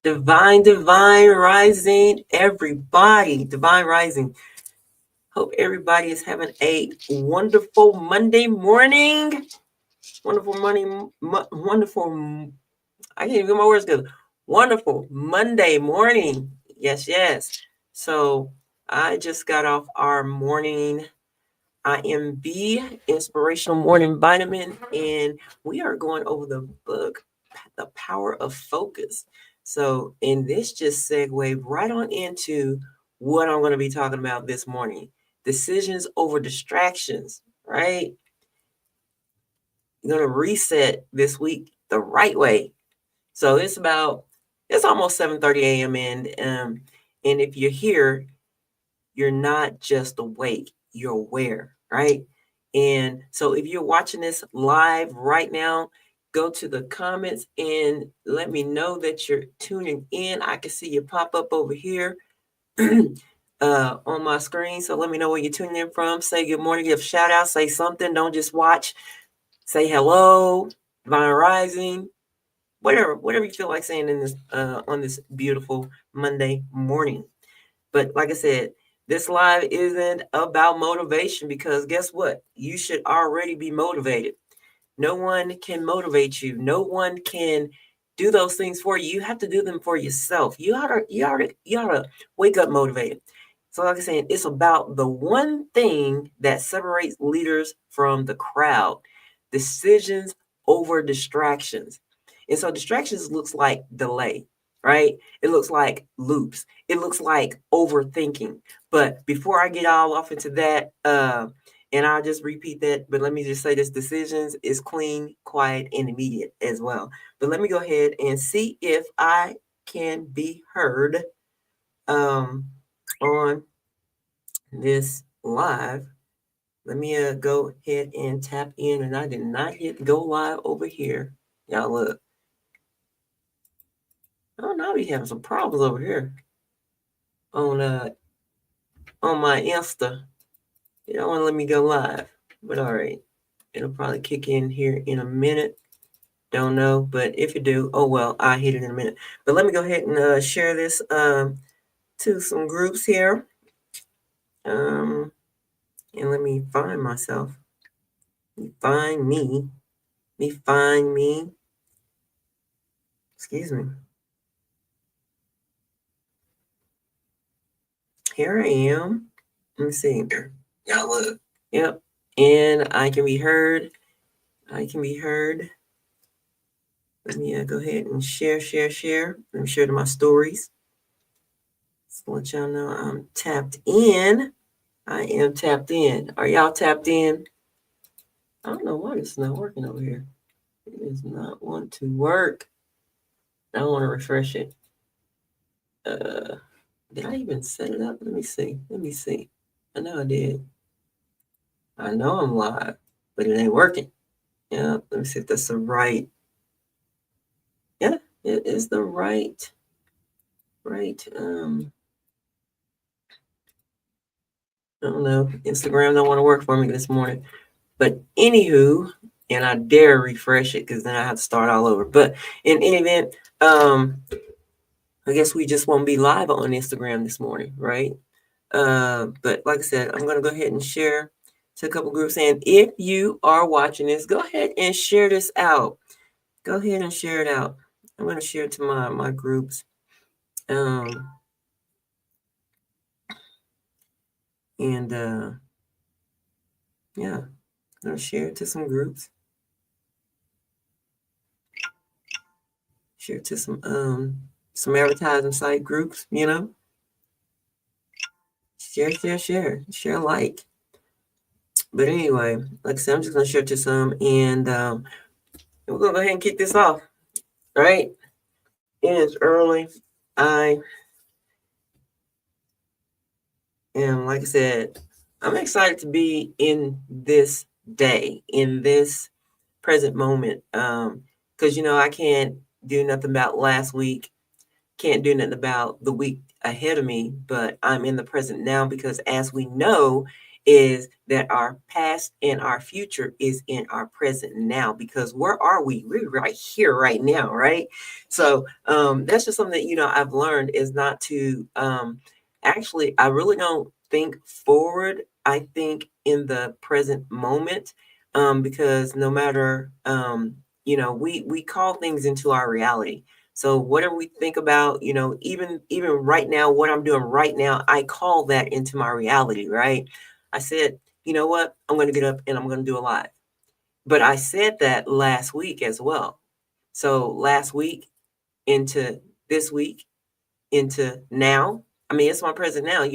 Divine rising, everybody. Divine rising. Hope everybody is having a wonderful Monday morning. Wonderful morning. Wonderful. I can't even get my words together. Wonderful Monday morning. Yes, yes. So I just got off our morning IMB, Inspirational Morning Vitamin, and we are going over the book, The Power of Focus. So, and this just segued right on into what I'm going to be talking about this morning: decisions over distractions, right? You're going to reset this week the right way. So it's almost 7:30 a.m. And if you're here, you're not just awake, you're aware, right? And so if you're watching this live right now, go to the comments and let me know that you're tuning in. I can see you pop up over here on my screen. So let me know where you're tuning in from. Say good morning, give a shout out, say something. Don't just watch. Say hello, Divine Rising, whatever you feel like saying in this on this beautiful Monday morning. But like I said, this live isn't about motivation because guess what? You should already be motivated. No one can motivate you. No one can do those things for you. You have to do them for yourself. You ought to wake up motivated. So like I said, it's about the one thing that separates leaders from the crowd. Decisions over distractions. And so distractions looks like delay, right? It looks like loops. It looks like overthinking. But before I get all off into that, and I'll just repeat that, but let me just say this: decisions is clean, quiet, and immediate as well. But let me go ahead and see if I can be heard on this live. Let me go ahead and tap in, and I did not hit go live over here. Y'all look. Oh, now we having some problems over here on my Insta. You don't want to let me go live, but all right, it'll probably kick in here in a minute. Don't know, but if you do, oh well, I'll hit it in a minute. But let me go ahead and share this to some groups here. And let me find myself. Find me. Find me. Excuse me. Here I am. Let me see. Y'all look. Yep. And I can be heard. Let me go ahead and share. Let me share to my stories. So let y'all know I'm tapped in. I am tapped in. Are y'all tapped in? I don't know why it's not working over here. It does not want to work. I want to refresh it. Did I even set it up? Let me see. I know I did. I know I'm live, but it ain't working. Yeah, let me see if that's the right. Yeah, it is the right. I don't know. Instagram don't want to work for me this morning. But anywho, and I dare refresh it because then I have to start all over. But in any event, I guess we just won't be live on Instagram this morning, right? But like I said, I'm going to go ahead and share to a couple groups. And if you are watching this, go ahead and share this out. Go ahead and share it out. I'm going to share it to my groups. Yeah, I'm going to share it to some groups. Share it to some advertising site groups, you know. Share like. But anyway, like I said, I'm just gonna share to some, and we're gonna go ahead and kick this off. All right, it is early. I am, like I said, I'm excited to be in this day, in this present moment, because I can't do nothing about last week, can't do nothing about the week ahead of me, but I'm in the present now because, as we know, is that our past and our future is in our present now. Because where are we? We're right here, right now, right? So that's just something that, I've learned is not to actually, I really don't think forward. I think in the present moment, because no matter, we call things into our reality. So whatever we think about, even right now, what I'm doing right now, I call that into my reality, right? I said, you know what? I'm going to get up and I'm going to do a live. But I said that last week as well. So last week into this week into now. I mean, it's my present now.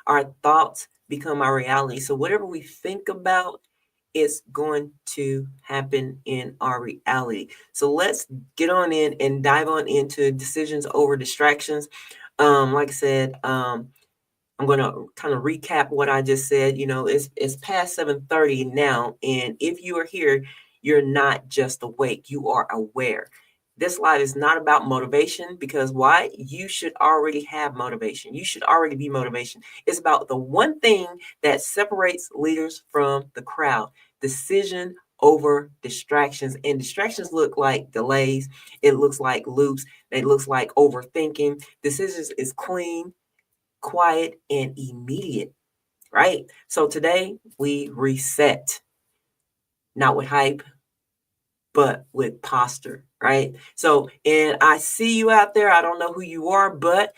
Our thoughts become our reality. So whatever we think about is going to happen in our reality. So let's get on in and dive on into decisions over distractions. Like I said, I'm going to kind of recap what I just said. It's past 7:30 now, and if you are here, you're not just awake, you are aware. This live is not about motivation, because why? You should already have motivation. You should already be motivation. It's about the one thing that separates leaders from the crowd: decision over distractions. And distractions look like delays. It looks like loops. It looks like overthinking. Decisions is clean, quiet, and immediate, right? So today we reset, not with hype, but with posture, right? So, and I see you out there. I don't know who you are, but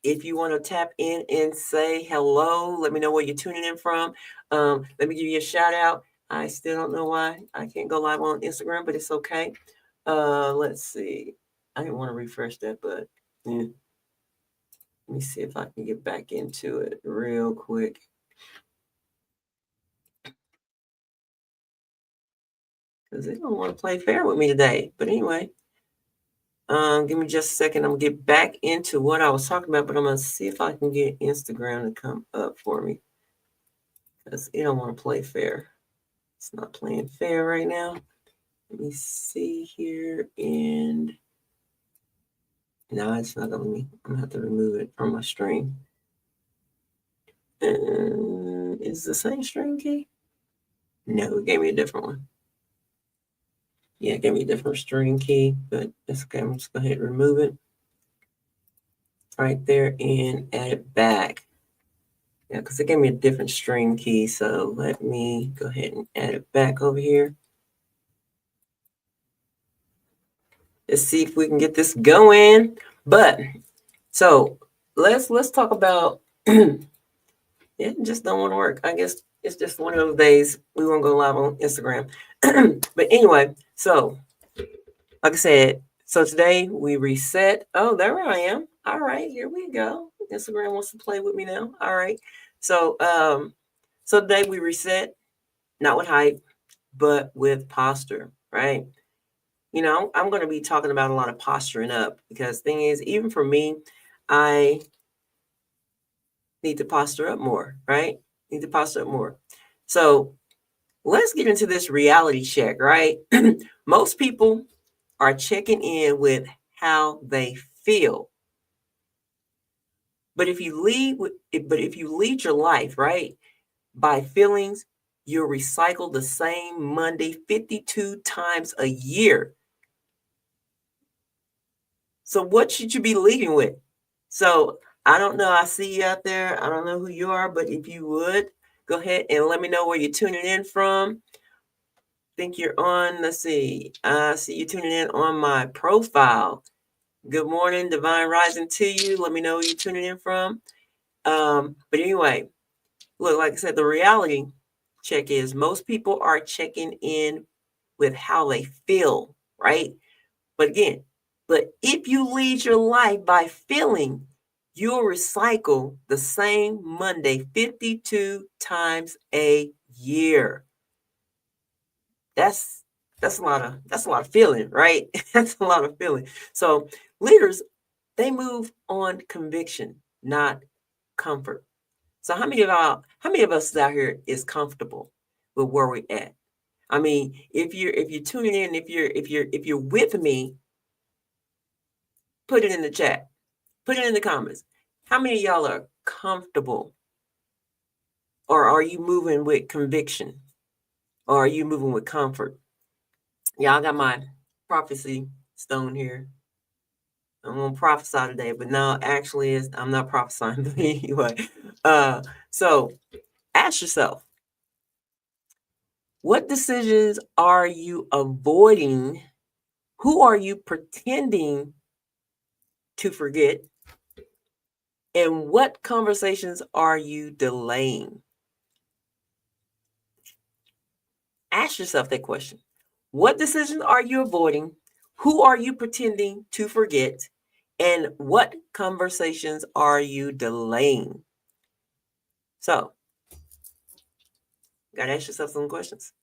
if you want to tap in and say hello, let me know where you're tuning in from. Let me give you a shout out. I still don't know why I can't go live on Instagram, but it's okay. Let's see. I didn't want to refresh that, but yeah. Let me see if I can get back into it real quick. Because they don't want to play fair with me today. But anyway, give me just a second. I'm going to get back into what I was talking about, but I'm going to see if I can get Instagram to come up for me. Because they don't want to play fair. It's not playing fair right now. Let me see here. And no, it's not going to let me. I'm going to have to remove it from my stream. Is the same stream key? No, it gave me a different one. Yeah, it gave me a different stream key, but it's okay. I'm just going to go ahead and remove it right there and add it back. Yeah, because it gave me a different stream key. So let me go ahead and add it back over here. Let's see if we can get this going. But so let's talk about it just don't want to work. I guess it's just one of those days we won't go live on Instagram. But anyway, so like I said, so today we reset. Oh, there I am. All right, here we go. Instagram wants to play with me now. All right. So so today we reset, not with hype, but with posture, right? I'm going to be talking about a lot of posturing up, because thing is, even for me, I need to posture up more, right? Need to posture up more. So let's get into this reality check, right? Most people are checking in with how they feel. But if you lead your life, right, by feelings, you'll recycle the same Monday 52 times a year. So what should you be leading with? So I don't know. I see you out there. I don't know who you are, but if you would, go ahead and let me know where you're tuning in from. Think you're on, let's see. I see you tuning in on my profile. Good morning, Divine Rising to you. Let me know where you're tuning in from. But anyway, look, like I said, the reality check is most people are checking in with how they feel, right? But if you lead your life by feeling, you'll recycle the same Monday 52 times a year. That's a lot of feeling, right? That's a lot of feeling. So leaders, they move on conviction, not comfort. So how many of us out here is comfortable with where we're at? I mean, if you're tuning in, if you're with me, put it in the chat. Put it in the comments. How many of y'all are comfortable Or are you moving with conviction? Or are you moving with comfort? Y'all got my prophecy stone here. I'm gonna prophesy today, but no, actually, I'm not prophesying. But anyway, so ask yourself, what decisions are you avoiding? Who are you pretending to forget? And what conversations are you delaying? Ask yourself that question. What decisions are you avoiding? Who are you pretending to forget? And what conversations are you delaying? So, got to ask yourself some questions.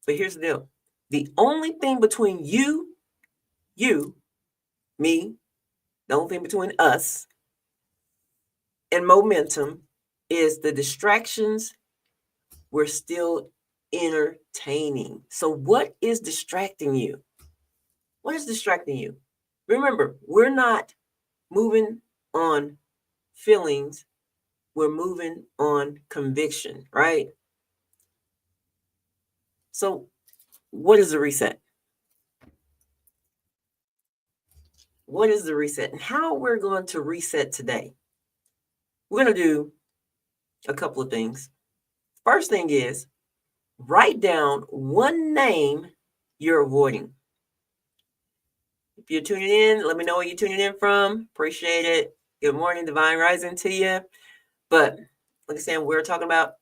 But here's the deal. The only thing between you, me, the only thing between us and momentum is the distractions we're still entertaining. So, what is distracting you? What is distracting you? Remember, we're not moving on feelings, we're moving on conviction, right? So, what is the reset? What is the reset? And how we're going to reset today? We're going to do a couple of things. First thing is write down one name you're avoiding. If you're tuning in, let me know where you're tuning in from. Appreciate it. Good morning, Divine Rising to you. But like I said, we're talking about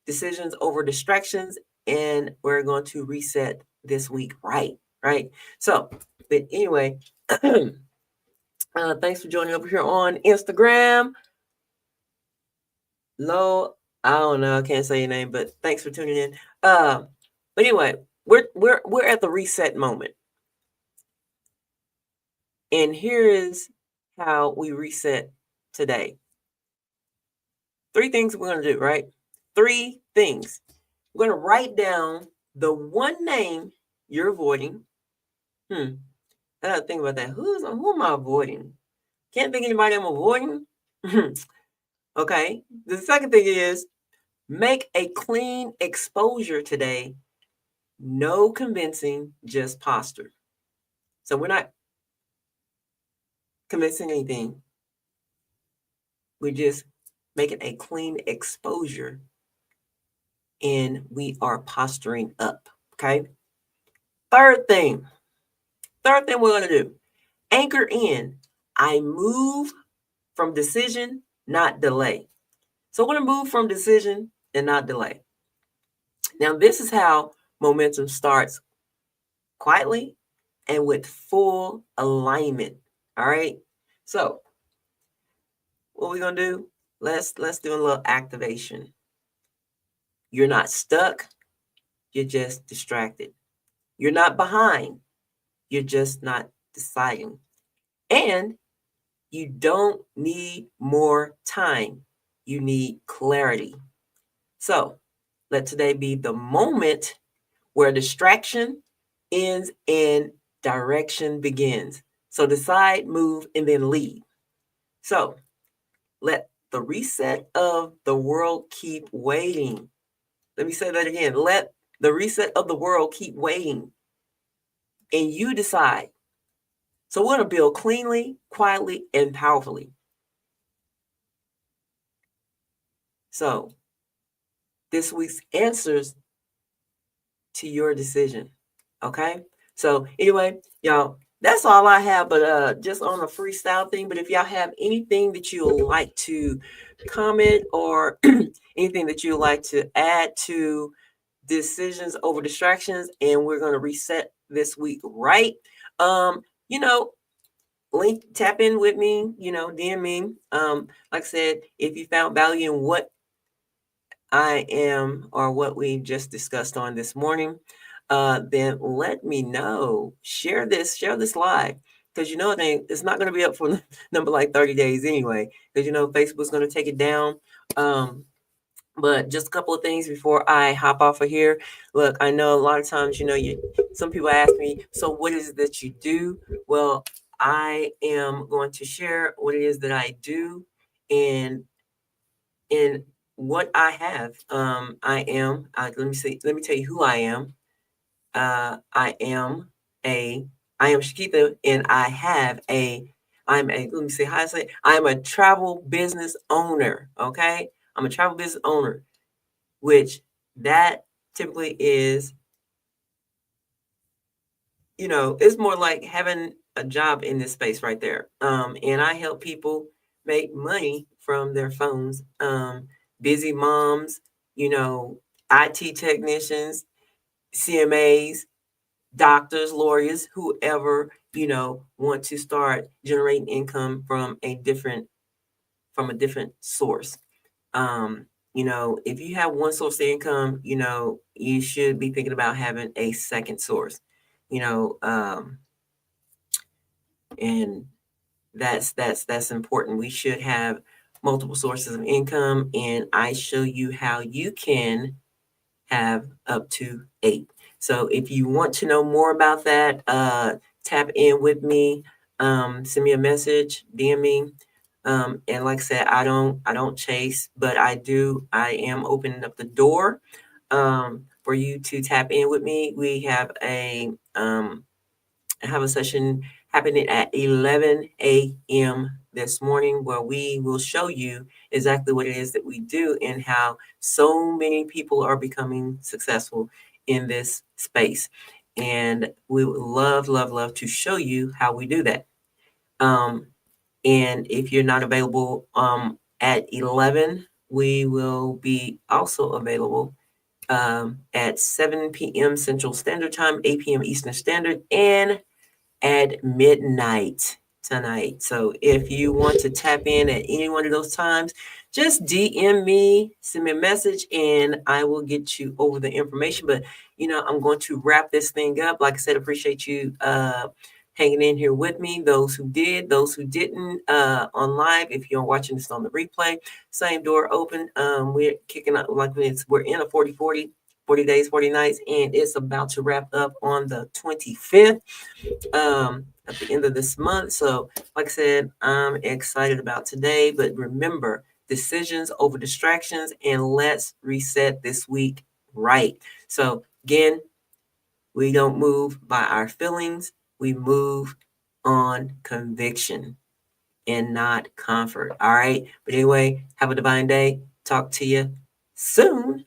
decisions over distractions, and we're going to reset this week right? So, but anyway, thanks for joining over here on Instagram. Lo, I don't know, I can't say your name, but thanks for tuning in. But anyway, we're at the reset moment. And here is how we reset today. 3 things we're going to do, right? 3 things. We're going to write down the one name you're avoiding. I got to think about that. Who am I avoiding? Can't think of anybody I'm avoiding. Okay. The second thing is make a clean exposure today. No convincing, just posture. So we're not convincing anything. We're just making a clean exposure, and we are posturing up. Okay. Third thing we're going to do, anchor in. I move from decision, not delay. So we're going to move from decision and not delay. Now, this is how momentum starts quietly and with full alignment. All right. So what we're going to do, let's do a little activation. You're not stuck. You're just distracted. You're not behind. You're just not deciding. And you don't need more time. You need clarity. So let today be the moment where distraction ends and direction begins. So decide, move, and then lead. So let the reset of the world keep waiting. Let me say that again. Let the reset of the world keep waiting. And you decide. So we're going to build cleanly, quietly, and powerfully. So this week's answers to your decision. Okay. So anyway, y'all, that's all I have, but just on a freestyle thing. But if y'all have anything that you would like to comment or anything that you would like to add to decisions over distractions, and we're going to reset this week, right? Link, tap in with me, DM me. Like I said, if you found value in what I am or what we just discussed on this morning, then let me know. Share this live, because it's not going to be up for number like 30 days anyway, because Facebook's going to take it down. But just a couple of things before I hop off of here. Look, I know a lot of times, some people ask me, so what is it that you do? Well, I am going to share what it is that I do, and what I have. Let me see. Let me tell you who I am. I am I am Shakitha, and let me see how I say it. I'm a travel business owner. Okay. I'm a travel business owner, which that typically is, it's more like having a job in this space right there. And I help people make money from their phones. Busy moms, IT technicians, CMAs, doctors, lawyers, whoever, want to start generating income from a different source. If you have one source of income, you should be thinking about having a second source. You know, and that's important. We should have multiple sources of income, and I show you how you can have up to 8. So if you want to know more about that, tap in with me, send me a message, DM me. And like I said, I don't chase, but I am opening up the door for you to tap in with me. We have a session happening at 11 a.m. this morning where we will show you exactly what it is that we do and how so many people are becoming successful in this space. And we would love, love, love to show you how we do that. And if you're not available at 11, we will be also available at 7 p.m. Central Standard Time, 8 p.m. Eastern Standard, and at midnight tonight. So if you want to tap in at any one of those times, just DM me, send me a message, and I will get you over the information. But I'm going to wrap this thing up. Like I said, appreciate you hanging in here with me. Those who did, those who didn't, on live. If you're watching this on the replay, same door open. We're kicking up like we're in a 40 days, 40 nights, and it's about to wrap up on the 25th. At the end of this month. So, like I said, I'm excited about today. But remember, decisions over distractions, and let's reset this week right. So, again, we don't move by our feelings, we move on conviction and not comfort. All right. But anyway, have a divine day. Talk to you soon.